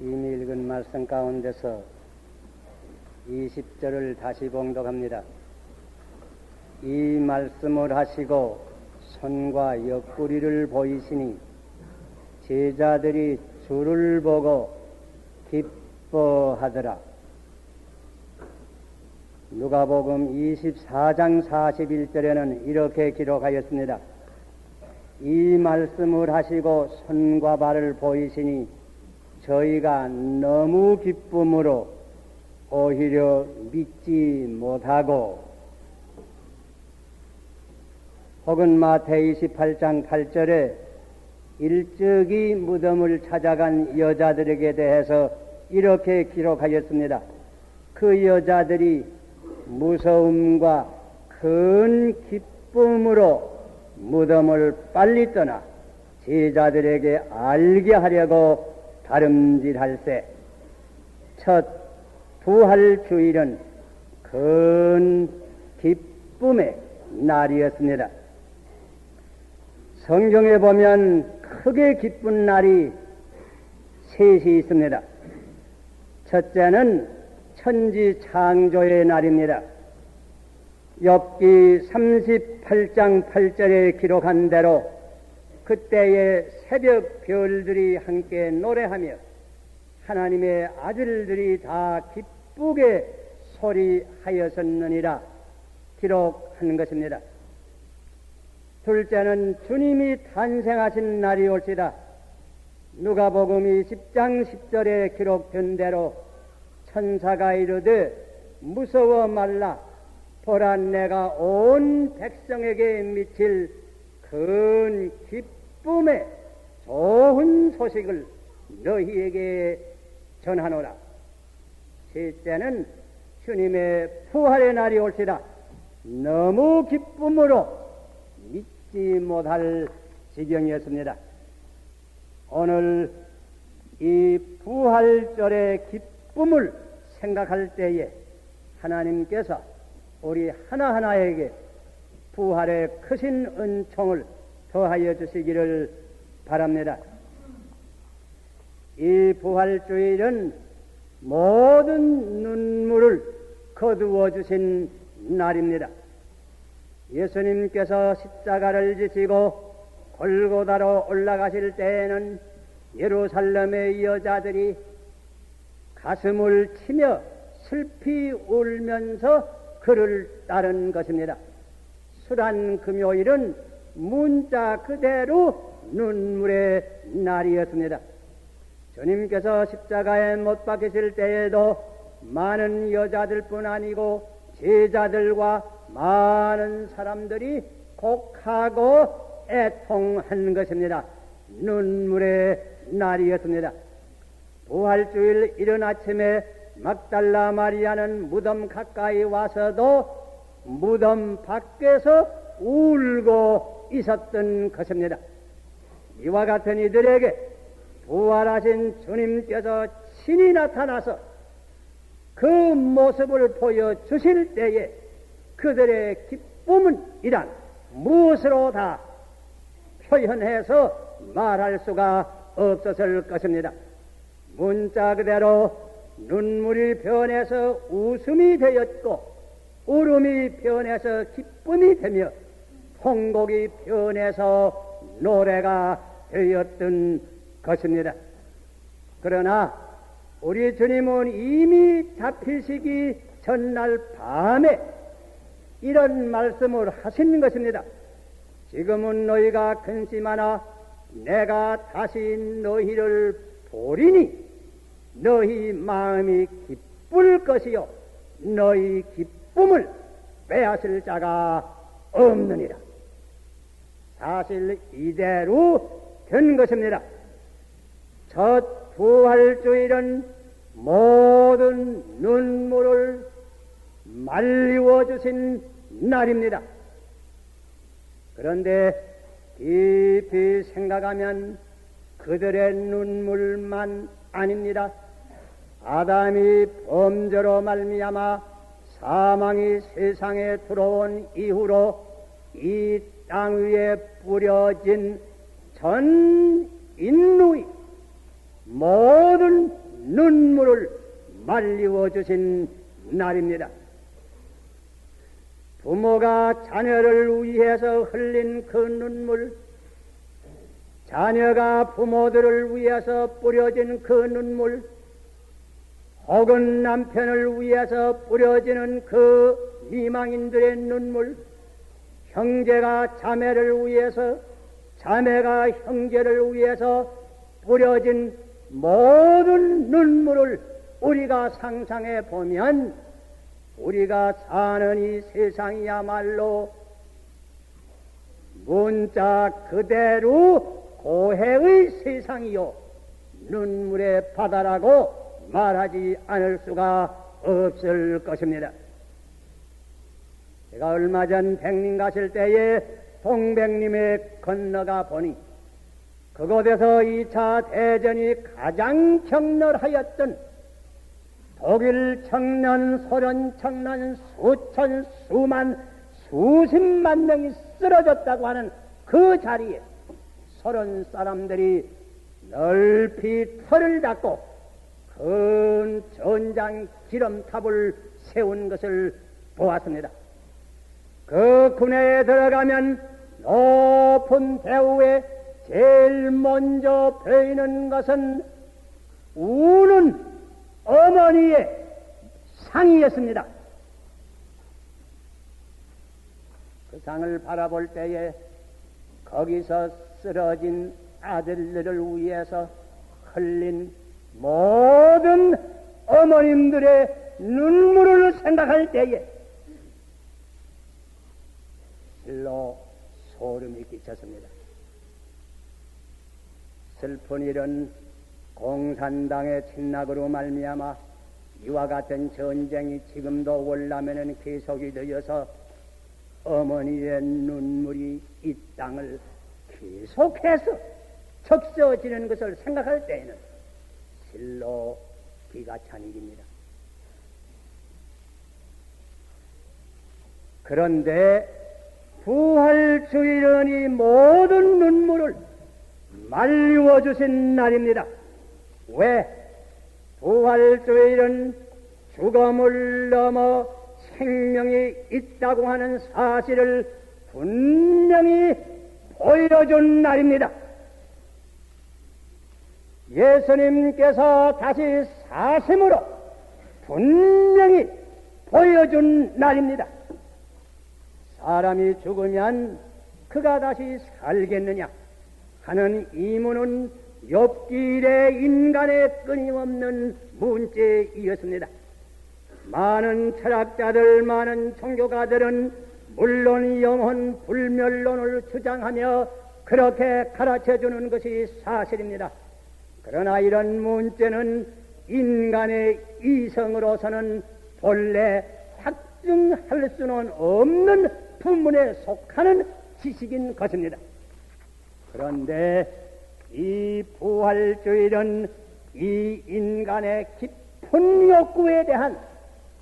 이미 읽은 말씀 가운데서 20절을 다시 봉독합니다. 이 말씀을 하시고 손과 옆구리를 보이시니 제자들이 주를 보고 기뻐하더라. 누가복음 24장 41절에는 이렇게 기록하였습니다. 이 말씀을 하시고 손과 발을 보이시니 저희가 너무 기쁨으로 오히려 믿지 못하고, 혹은 마태 28장 8절에 일찍이 무덤을 찾아간 여자들에게 대해서 이렇게 기록하였습니다. 그 여자들이 무서움과 큰 기쁨으로 무덤을 빨리 떠나 제자들에게 알게 하려고 다름질할세. 첫 부활주일은 큰 기쁨의 날이었습니다. 성경에 보면 크게 기쁜 날이 셋이 있습니다. 첫째는 천지 창조의 날입니다. 욥기 38장 8절에 기록한 대로 그때의 새벽 별들이 함께 노래하며 하나님의 아들들이 다 기쁘게 소리하였었느니라 기록한 것입니다. 둘째는 주님이 탄생하신 날이 올시다. 누가복음 10장 10절에 기록된 대로 천사가 이르되 무서워 말라. 보라, 내가 온 백성에게 미칠 큰 기쁨의 좋은 소식을 너희에게 전하노라. 셋째는 주님의 부활의 날이 올시다. 너무 기쁨으로 믿지 못할 지경이었습니다. 오늘 이 부활절의 기쁨을 생각할 때에 하나님께서 우리 하나하나에게 부활의 크신 은총을 더하여 주시기를 바랍니다. 이 부활주일은 모든 눈물을 거두어 주신 날입니다. 예수님께서 십자가를 지시고 골고다로 올라가실 때에는 예루살렘의 여자들이 가슴을 치며 슬피 울면서 그를 따른 것입니다. 수란 금요일은 문자 그대로 눈물의 날이었습니다. 주님께서 십자가에 못 박히실 때에도 많은 여자들뿐 아니고 제자들과 많은 사람들이 곡하고 애통한 것입니다. 눈물의 날이었습니다. 부활주일 이른 아침에 막달라 마리아는 무덤 가까이 와서도 무덤 밖에서 울고 있었던 것입니다. 이와 같은 이들에게 부활하신 주님께서 친히 나타나서 그 모습을 보여주실 때에 그들의 기쁨은 이란 무엇으로 다 표현해서 말할 수가 없었을 것입니다. 문자 그대로 눈물이 변해서 웃음이 되었고, 울음이 변해서 기쁨이 되며, 통곡이 변해서 노래가 되었던 것입니다. 그러나 우리 주님은 이미 잡히시기 전날 밤에 이런 말씀을 하신 것입니다. 지금은 너희가 근심하나 내가 다시 너희를 보리니 너희 마음이 기쁠 것이요 너희 기쁨을 빼앗을 자가 없느니라. 사실 이대로 된 것입니다. 첫 부활주일은 모든 눈물을 말리워 주신 날입니다. 그런데 깊이 생각하면 그들의 눈물만 아닙니다. 아담이 범죄로 말미암아 사망이 세상에 들어온 이후로 이 땅 위에 뿌려진 전 인류의 모든 눈물을 말리워 주신 날입니다. 부모가 자녀를 위해서 흘린 그 눈물, 자녀가 부모들을 위해서 뿌려진 그 눈물, 혹은 남편을 위해서 뿌려지는 그 미망인들의 눈물, 형제가 자매를 위해서, 자매가 형제를 위해서 뿌려진 모든 눈물을 우리가 상상해 보면 우리가 사는 이 세상이야말로 문자 그대로 고해의 세상이요 눈물의 바다라고 말하지 않을 수가 없을 것입니다. 제가 얼마 전 백림 가실 때에 동백림에 건너가 보니 그곳에서 2차 대전이 가장 격렬하였던 독일 청년, 소련 청년 수천, 수만, 수십만 명이 쓰러졌다고 하는 그 자리에 소련 사람들이 넓이 털을 닦고 큰 전장 기름탑을 세운 것을 보았습니다. 그 군에에 들어가면 높은 대우에 제일 먼저 보이는 것은 우는 어머니의 상이었습니다. 그 상을 바라볼 때에 거기서 쓰러진 아들들을 위해서 흘린 모든 어머님들의 눈물을 생각할 때에 실로 소름이 끼쳤습니다. 슬픈 일은 공산당의 침략으로 말미암아 이와 같은 전쟁이 지금도 월남에는 계속이 되어서 어머니의 눈물이 이 땅을 계속해서 적셔지는 것을 생각할 때에는 실로 기가 찬 일입니다. 그런데 부활주일은 이 모든 눈물을 말리워 주신 날입니다. 왜? 부활주일은 죽음을 넘어 생명이 있다고 하는 사실을 분명히 보여준 날입니다. 예수님께서 다시 사심으로 분명히 보여준 날입니다. 사람이 죽으면 그가 다시 살겠느냐 하는 이문은 욥기의 인간의 끊임없는 문제이었습니다. 많은 철학자들, 많은 종교가들은 물론 영혼 불멸론을 주장하며 그렇게 가르쳐주는 것이 사실입니다. 그러나 이런 문제는 인간의 이성으로서는 본래 확증할 수는 없는 부문에 속하는 지식인 것입니다. 그런데 이 부활주일은 이 인간의 깊은 욕구에 대한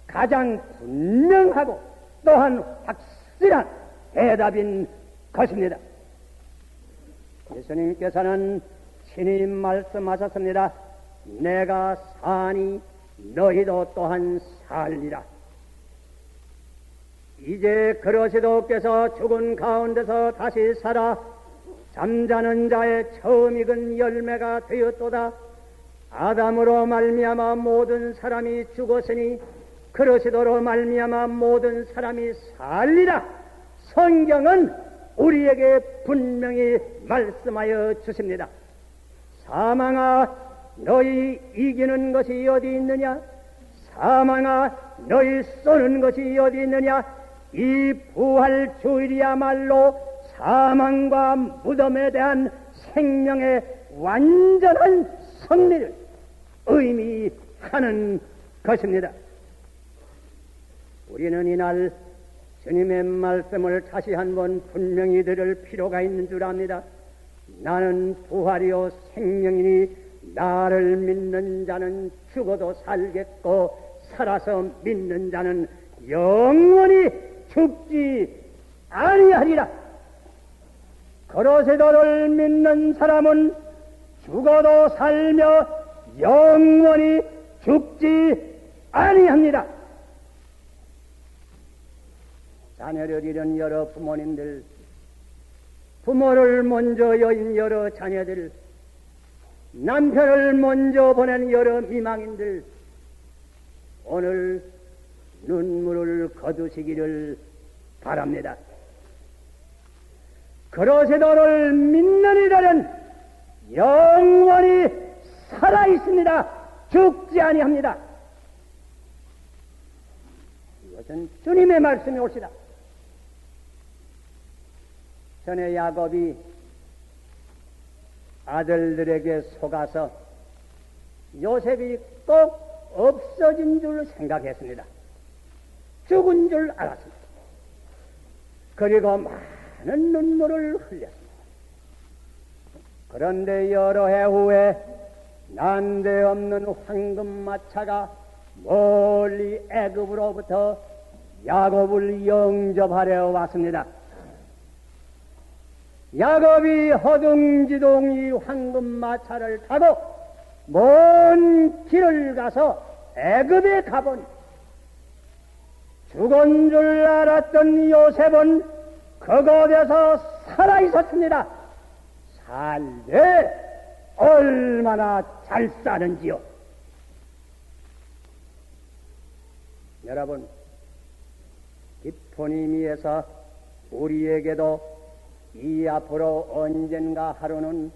가장 분명하고 또한 확실한 대답인 것입니다. 예수님께서는 친히 말씀하셨습니다. 내가 사니 너희도 또한 살리라. 이제 그러시도께서 죽은 가운데서 다시 살아 잠자는 자의 처음 익은 열매가 되었도다. 아담으로 말미암아 모든 사람이 죽었으니 그러시도로 말미암아 모든 사람이 살리라. 성경은 우리에게 분명히 말씀하여 주십니다. 사망아 너희 이기는 것이 어디 있느냐? 사망아 너희 쏘는 것이 어디 있느냐? 이 부활주일이야말로 사망과 무덤에 대한 생명의 완전한 승리를 의미하는 것입니다. 우리는 이날 주님의 말씀을 다시 한번 분명히 들을 필요가 있는 줄 압니다. 나는 부활이요 생명이니 나를 믿는 자는 죽어도 살겠고 살아서 믿는 자는 영원히 죽지 아니하리라. 그러시도를 믿는 사람은 죽어도 살며 영원히 죽지 아니합니다. 자녀를 잃은 여러 부모님들, 부모를 먼저 여인 여러 자녀들, 남편을 먼저 보낸 여러 미망인들, 오늘 눈물을 거두시기를 바랍니다. 그러시도를 믿는 이들은 영원히 살아있습니다. 죽지 아니합니다. 이것은 주님의 말씀이 옳시다. 전에 야곱이 아들들에게 속아서 요셉이 꼭 없어진 줄 생각했습니다. 죽은 줄 알았습니다. 그리고 많은 눈물을 흘렸습니다. 그런데 여러 해 후에 난데없는 황금마차가 멀리 애굽으로부터 야곱을 영접하려 왔습니다. 야곱이 허둥지둥 이 황금마차를 타고 먼 길을 가서 애굽에 가보니 죽은 줄 알았던 요셉은 그곳에서 살아있었습니다. 살되 얼마나 잘 사는지요. 여러분, 깊은 의미에서 우리에게도 이 앞으로 언젠가 하루는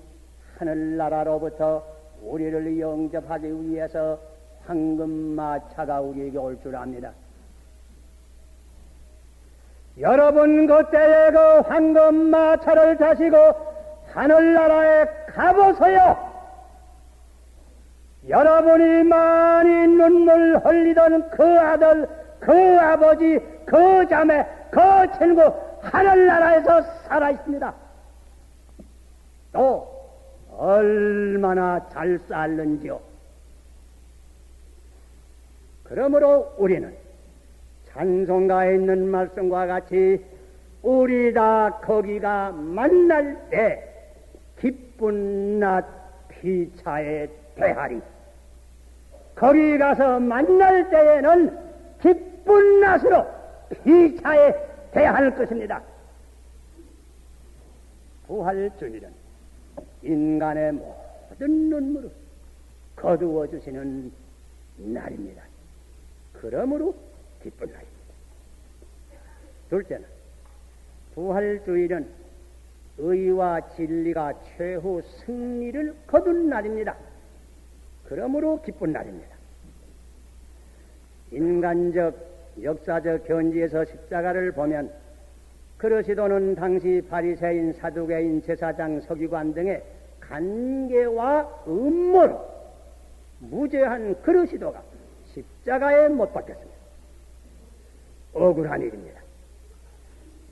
하늘나라로부터 우리를 영접하기 위해서 황금마차가 우리에게 올 줄 압니다. 여러분 그때에 그 황금마차를 타시고 하늘나라에 가보세요. 여러분이 많이 눈물 흘리던 그 아들, 그 아버지, 그 자매, 그 친구 하늘나라에서 살아있습니다. 또 얼마나 잘 살는지요. 그러므로 우리는 찬송가에 있는 말씀과 같이 우리 다 거기가 만날 때 기쁜 낮 피차에 대하리. 거기 가서 만날 때에는 기쁜 낮으로 피차에 대할 것입니다. 부활주일은 인간의 모든 눈물을 거두어 주시는 날입니다. 그러므로 기쁜 날입니다. 둘째는 부활주일은 의와 진리가 최후 승리를 거둔 날입니다. 그러므로 기쁜 날입니다. 인간적 역사적 견지에서 십자가를 보면 그러시도는 당시 바리새인, 사두개인, 제사장, 서기관 등의 간계와 음모로 무죄한 그러시도가 십자가에 못 박혔습니다. 억울한 일입니다.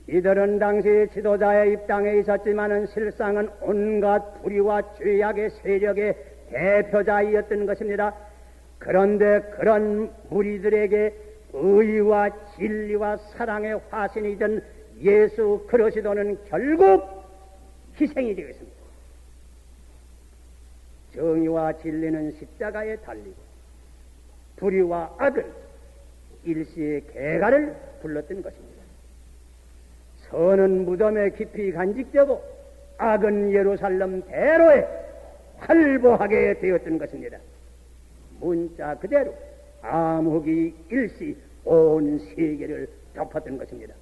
이들은 당시 지도자의 입당에 있었지만은 실상은 온갖 불의와 죄악의 세력의 대표자이었던 것입니다. 그런데 그런 무리들에게 의와 진리와 사랑의 화신이던 예수 그리스도는 결국 희생이 되었습니다. 정의와 진리는 십자가에 달리고 불의와 악은 일시의 개가를 불렀던 것입니다. 선은 무덤에 깊이 간직되고 악은 예루살렘 대로에 활보하게 되었던 것입니다. 문자 그대로 암흑이 일시 온 세계를 덮었던 것입니다.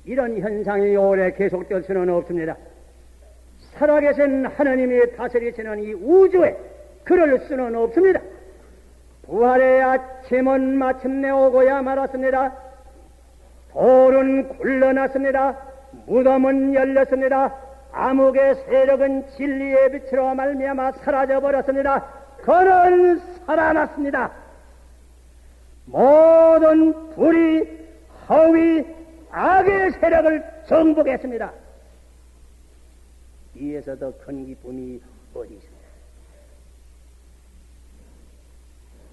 이런 현상이 오래 계속될 수는 없습니다. 살아계신 하나님이 다스리시는 이 우주에 그럴 수는 없습니다. 부활의 아침은 마침내 오고야 말았습니다. 돌은 굴러났습니다. 무덤은 열렸습니다. 암흑의 세력은 진리의 빛으로 말미암아 사라져버렸습니다. 그는 살아났습니다. 모든 불의, 허위, 악의 세력을 정복했습니다. 이에서 더 큰 기쁨이 어디 있습니까?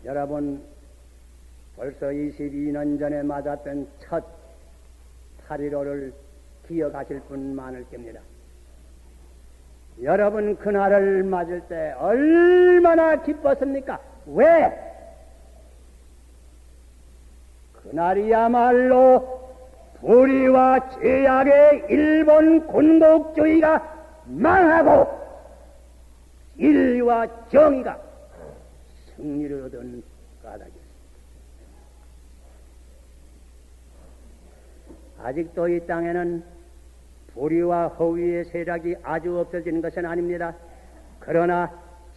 여러분, 벌써 22년 전에 맞았던 첫 8.15를 기억하실 분 많을 겁니다. 여러분 그날을 맞을 때 얼마나 기뻤습니까? 왜? 그날이야말로 불의와 죄악의 일본 군국주의가 망하고 인류와 정의가 승리를 얻은 까닭이었습니다. 아직도 이 땅에는 불의와 허위의 세력이 아주 없어지는 것은 아닙니다. 그러나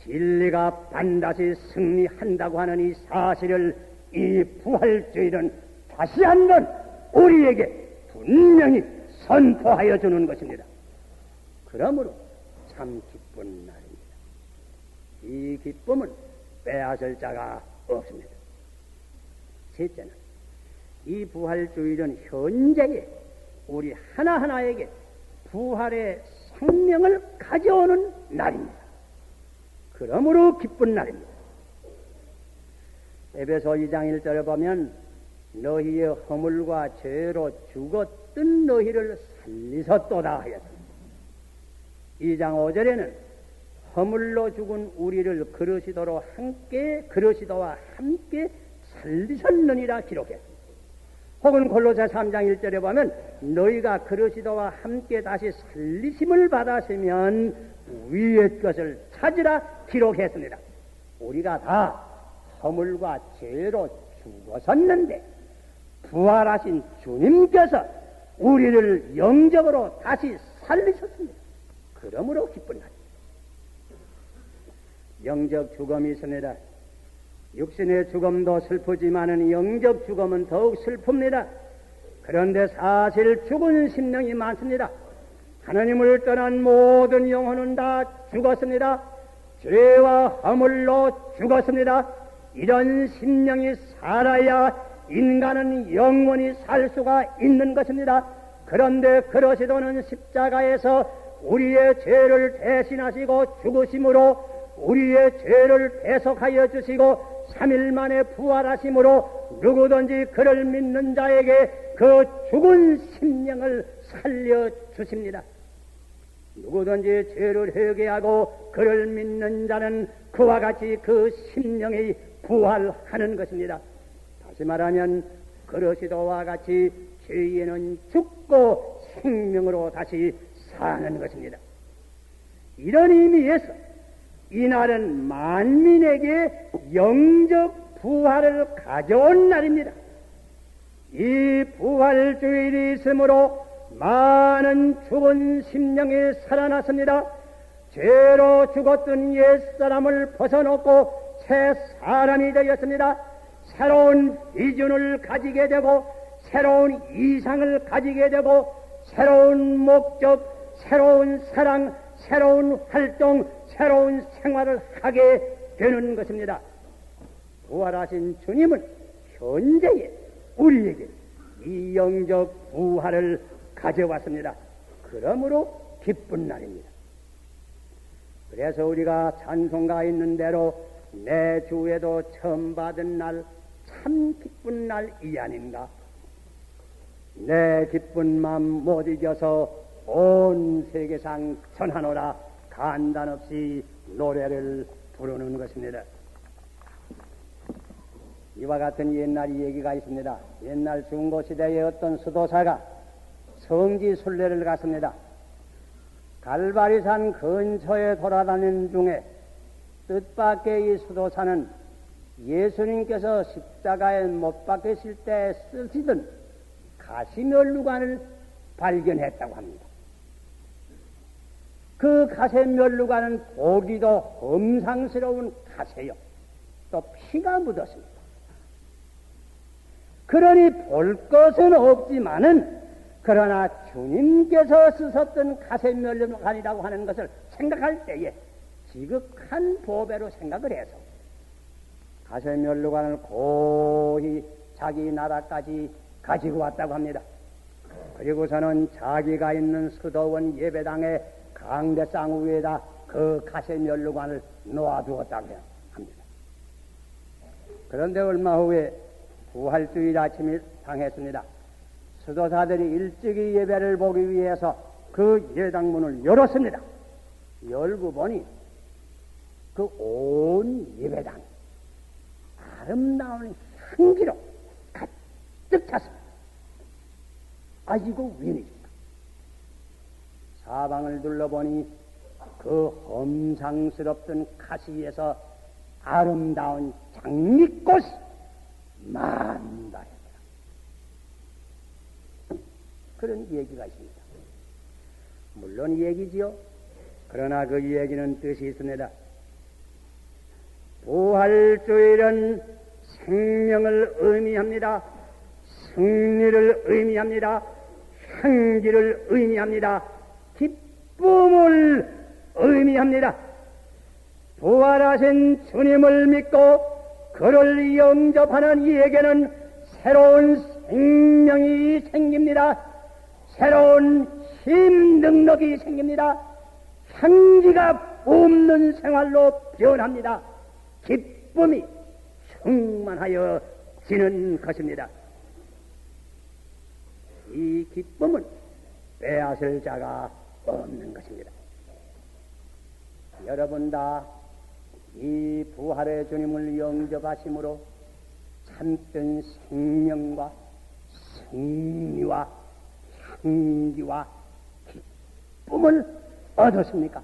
진리가 반드시 승리한다고 하는 이 사실을 이 부활주의는 다시 한번 우리에게 분명히 선포하여 주는 것입니다. 그러므로 참 기쁜 날입니다. 이 기쁨은 빼앗을 자가 없습니다. 셋째는 이 부활주의는 현재에 우리 하나하나에게 부활의 생명을 가져오는 날입니다. 그러므로 기쁜 날입니다. 에베소 2장 1절에 보면 너희의 허물과 죄로 죽었던 너희를 살리셨도다 하였습니다. 2장 5절에는 허물로 죽은 우리를 그러시도와 함께 살리셨느니라 기록했습니다. 혹은 골로새 3장 1절에 보면 너희가 그러시도와 함께 다시 살리심을 받았으면 위의 것을 찾으라 기록했습니다. 우리가 다 허물과 죄로 죽었었는데 부활하신 주님께서 우리를 영적으로 다시 살리셨습니다. 그러므로 기쁜 날입니다. 영적 죽음이 있습니다. 육신의 죽음도 슬프지만은 영적 죽음은 더욱 슬픕니다. 그런데 사실 죽은 심령이 많습니다. 하나님을 떠난 모든 영혼은 다 죽었습니다. 죄와 허물로 죽었습니다. 이런 심령이 살아야 인간은 영원히 살 수가 있는 것입니다. 그런데 그러시도는 십자가에서 우리의 죄를 대신하시고 죽으심으로 우리의 죄를 대속하여 주시고 3일 만에 부활하심으로 누구든지 그를 믿는 자에게 그 죽은 심령을 살려주십니다. 누구든지 죄를 회개하고 그를 믿는 자는 그와 같이 그 심령이 부활하는 것입니다. 다시 말하면 그러시도와 같이 죄에는 죽고 생명으로 다시 사는 것입니다. 이런 의미에서 이날은 만민에게 영적 부활을 가져온 날입니다. 이 부활주일이 있으므로 많은 죽은 심령이 살아났습니다. 죄로 죽었던 옛사람을 벗어놓고 새 사람이 되었습니다. 새로운 비전을 가지게 되고 새로운 이상을 가지게 되고 새로운 목적, 새로운 사랑, 새로운 활동, 새로운 생활을 하게 되는 것입니다. 부활하신 주님은 현재에 우리에게 이 영적 부활을 가져왔습니다. 그러므로 기쁜 날입니다. 그래서 우리가 찬송가 있는 대로 내 주에도 처음 받은 날 참 기쁜 날이 아닌가. 내 기쁜 마음 못 이겨서 온 세계상 전하노라 간단 없이 노래를 부르는 것입니다. 이와 같은 옛날 얘기가 있습니다. 옛날 중고시대의 어떤 수도사가 성지 순례를 갔습니다. 갈바리산 근처에 돌아다니는 중에 뜻밖의 이 수도사는 예수님께서 십자가에 못 박히실 때 쓰시던 가시면류관을 발견했다고 합니다. 그 가시면류관은 보기도 험상스러운 가시요. 또 피가 묻었습니다. 그러니 볼 것은 없지만은 그러나 주님께서 쓰셨던 가시면류관이라고 하는 것을 생각할 때에 지극한 보배로 생각을 해서 가시면류관을 고이 자기 나라까지 가지고 왔다고 합니다. 그리고서는 자기가 있는 수도원 예배당의 강대상 위에다 그 가시면류관을 놓아두었다고 합니다. 그런데 얼마 후에 부활주일 아침이 당했습니다. 수도사들이 일찍이 예배를 보기 위해서 그 예당문을 열었습니다. 열고 보니 그 온 예배당 아름다운 향기로 가득 찼습니다. 아, 이거 웬일입니까? 사방을 둘러보니 그 험상스럽던 가시에서 아름다운 장미꽃이 만발합니다. 그런 얘기가 있습니다. 물론 얘기지요. 그러나 그 얘기는 뜻이 있습니다. 부활주일은 생명을 의미합니다. 승리를 의미합니다. 향기를 의미합니다. 기쁨을 의미합니다. 부활하신 주님을 믿고 그를 영접하는 이에게는 새로운 생명이 생깁니다. 새로운 힘 능력이 생깁니다. 향기가 뿜는 생활로 변합니다. 기쁨이 충만하여 지는 것입니다. 이 기쁨은 빼앗을 자가 없는 것입니다. 여러분 다 이 부활의 주님을 영접하심으로 참된 생명과 승리와 향기와 기쁨을 얻었습니까?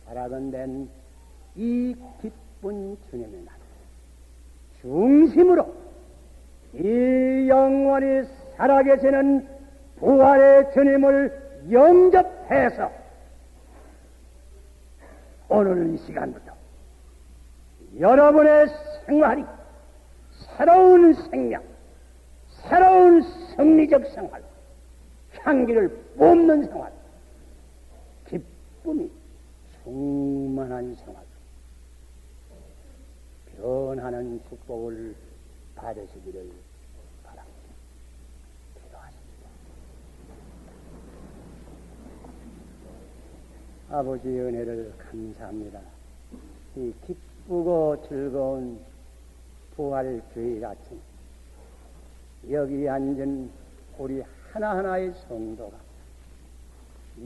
바라던 데는 이 기쁜 주님의 날 중심으로 이 영원히 살아계시는 부활의 주님을 영접해서 오늘 이 시간부터 여러분의 생활이 새로운 생명, 새로운 승리적 생활, 향기를 뿜는 생활, 기쁨이 충만한 생활, 변하는 축복을 받으시기를 바랍니다. 기도하십니다. 아버지 은혜를 감사합니다. 이 기쁘고 즐거운 부활주일 아침 여기 앉은 우리 하나하나의 성도가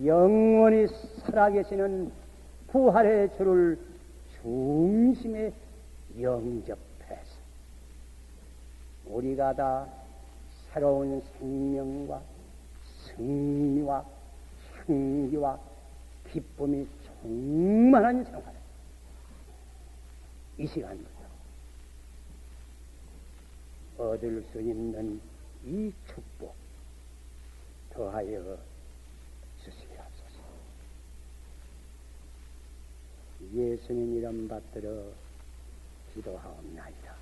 영원히 살아계시는 부활의 주를 중심에 영접해서 우리가 다 새로운 생명과 승리와 향기와 기쁨이 충만한 생활, 이 시간부터 얻을 수 있는 이 축복 더하여 주시옵소서. 예수님 이름 받들어 기도하옵나이다.